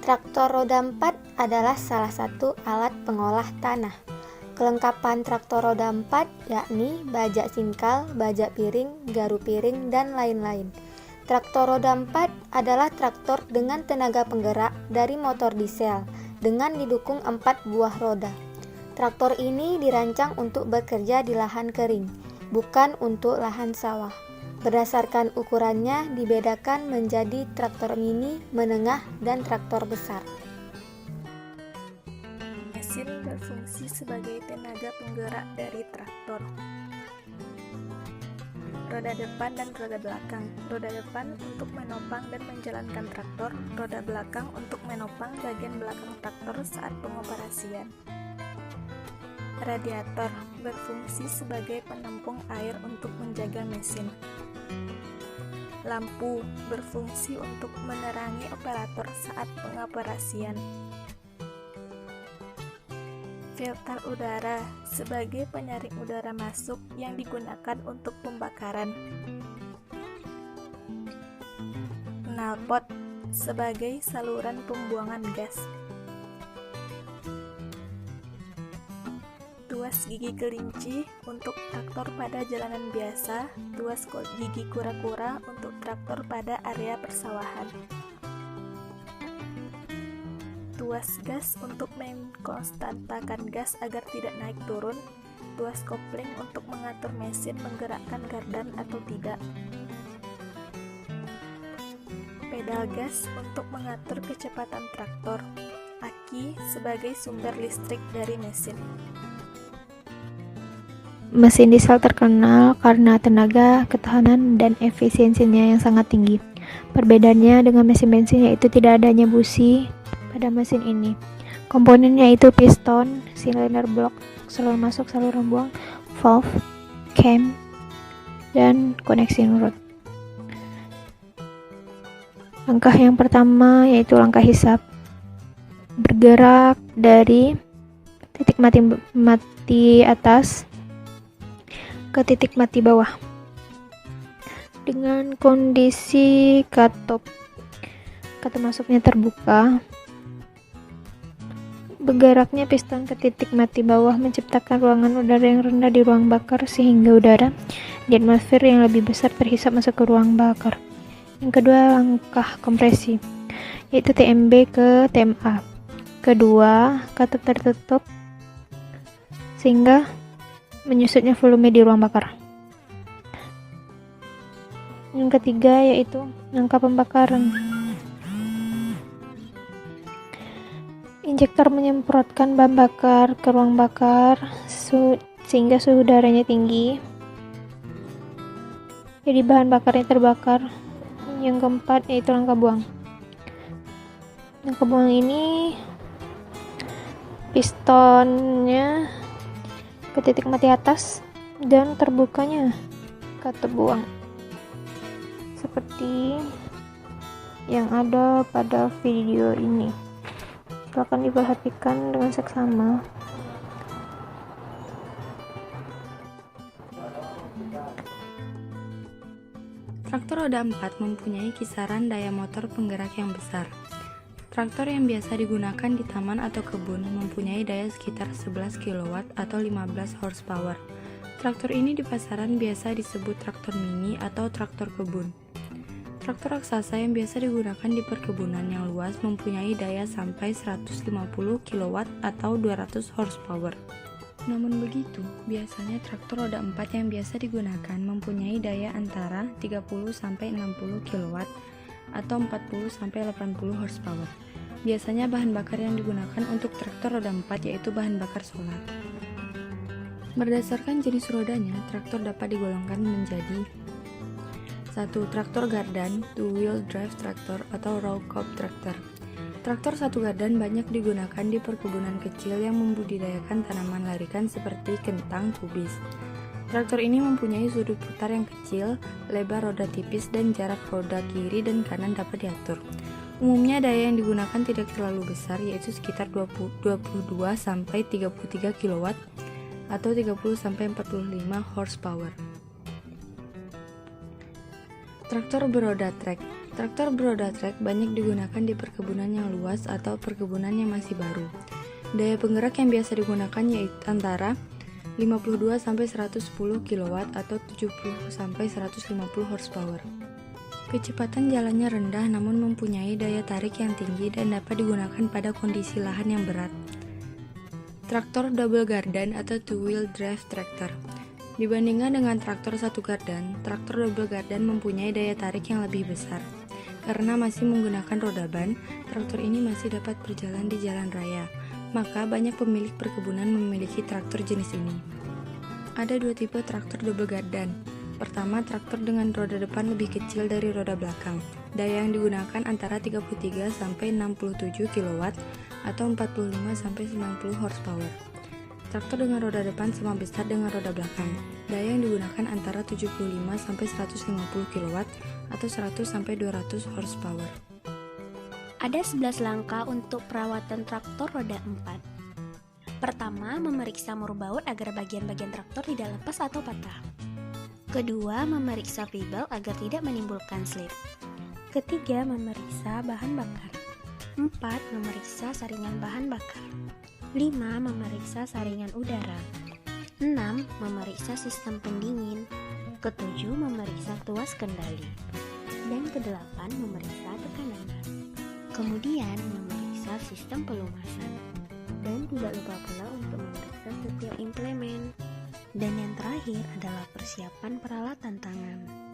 Traktor roda 4 adalah salah satu alat pengolah tanah. Kelengkapan traktor roda 4 yakni bajak singkal, bajak piring, garu piring, dan lain-lain. Traktor roda 4 adalah traktor dengan tenaga penggerak dari motor diesel dengan didukung 4 buah roda. Traktor ini dirancang untuk bekerja di lahan kering, bukan untuk lahan sawah. Berdasarkan ukurannya dibedakan menjadi traktor mini, menengah, dan traktor besar. Mesin berfungsi sebagai tenaga penggerak dari traktor. Roda depan dan roda belakang. Roda depan untuk menopang dan menjalankan traktor, roda belakang untuk menopang bagian belakang traktor saat pengoperasian. Radiator berfungsi sebagai penampung air untuk menjaga mesin. Lampu berfungsi untuk menerangi operator saat pengoperasian. Filter udara sebagai penyaring udara masuk yang digunakan untuk pembakaran. Knalpot sebagai saluran pembuangan gas. Tuas gigi kelinci untuk traktor pada jalanan biasa, tuas gigi kura-kura untuk traktor pada area persawahan. Tuas gas untuk mengkonstantakan gas agar tidak naik turun, tuas kopling untuk mengatur mesin menggerakkan gardan atau tidak. Pedal gas untuk mengatur kecepatan traktor, aki sebagai sumber listrik dari mesin. Mesin diesel terkenal karena tenaga, ketahanan, dan efisiensinya yang sangat tinggi. Perbedaannya dengan mesin bensin yaitu tidak adanya busi pada mesin ini. Komponennya yaitu piston, silinder blok, saluran masuk, saluran buang, valve, cam, dan koneksi nurut. Langkah yang pertama yaitu langkah hisap. Bergerak dari titik mati atas ke titik mati bawah dengan kondisi katup masuknya terbuka. Bergeraknya piston ke titik mati bawah menciptakan ruangan udara yang rendah di ruang bakar sehingga udara di atmosfer yang lebih besar terhisap masuk ke ruang bakar. Yang kedua, langkah kompresi yaitu TMB ke TMA. Kedua, katup tertutup sehingga menyusutnya volume di ruang bakar. Yang ketiga yaitu angka pembakaran. Injektor menyemprotkan bahan bakar ke ruang bakar sehingga suhu udaranya tinggi. Jadi bahan bakarnya terbakar. Yang keempat yaitu langkah buang. Langkah buang ini pistonnya ke titik mati atas dan terbukanya katup buang seperti yang ada pada video ini. Silakan diperhatikan dengan seksama. Traktor roda 4 mempunyai kisaran daya motor penggerak yang besar. Traktor yang biasa digunakan di taman atau kebun mempunyai daya sekitar 11 kW atau 15 horsepower. Traktor ini di pasaran biasa disebut traktor mini atau traktor kebun. Traktor raksasa yang biasa digunakan di perkebunan yang luas mempunyai daya sampai 150 kW atau 200 horsepower. Namun begitu, biasanya traktor roda 4 yang biasa digunakan mempunyai daya antara 30-60 kW atau 40-80 horsepower. Biasanya bahan bakar yang digunakan untuk traktor roda 4 yaitu bahan bakar solar. Berdasarkan jenis rodanya, traktor dapat digolongkan menjadi 1. Traktor gardan, two-wheel drive tractor atau row crop tractor. Traktor satu gardan banyak digunakan di perkebunan kecil yang membudidayakan tanaman larikan seperti kentang kubis. Traktor ini mempunyai sudut putar yang kecil, lebar roda tipis, dan jarak roda kiri dan kanan dapat diatur. Umumnya daya yang digunakan tidak terlalu besar, yaitu sekitar 22-33 kW atau 30-45 horsepower. Traktor beroda trek. Traktor beroda trek banyak digunakan di perkebunan yang luas atau perkebunan yang masih baru. Daya penggerak yang biasa digunakan yaitu antara 52-110 kW atau 70-150 horsepower. Kecepatan jalannya rendah namun mempunyai daya tarik yang tinggi dan dapat digunakan pada kondisi lahan yang berat. Traktor double gardan atau two-wheel drive tractor. Dibandingkan dengan traktor satu gardan, traktor double gardan mempunyai daya tarik yang lebih besar. Karena masih menggunakan roda ban, traktor ini masih dapat berjalan di jalan raya. Maka banyak pemilik perkebunan memiliki traktor jenis ini. Ada dua tipe traktor double gardan. Pertama, traktor dengan roda depan lebih kecil dari roda belakang. Daya yang digunakan antara 33-67 kW atau 45-90 horsepower. Traktor dengan roda depan sama besar dengan roda belakang. Daya yang digunakan antara 75-150 kW atau 100-200 horsepower. Ada 11 langkah untuk perawatan traktor roda 4. Pertama, memeriksa mur baut agar bagian-bagian traktor tidak lepas atau patah. Kedua, memeriksa V-belt agar tidak menimbulkan slip. Ketiga, memeriksa bahan bakar. 4. Memeriksa saringan bahan bakar. 5. Memeriksa saringan udara. 6. Memeriksa sistem pendingin. Ketujuh, memeriksa tuas kendali. Dan kedelapan, memeriksa tekanan ban. Kemudian, memeriksa sistem pelumasan. Dan tidak lupa pula untuk memeriksa setiap implemen. Dan yang terakhir adalah persiapan peralatan tangan.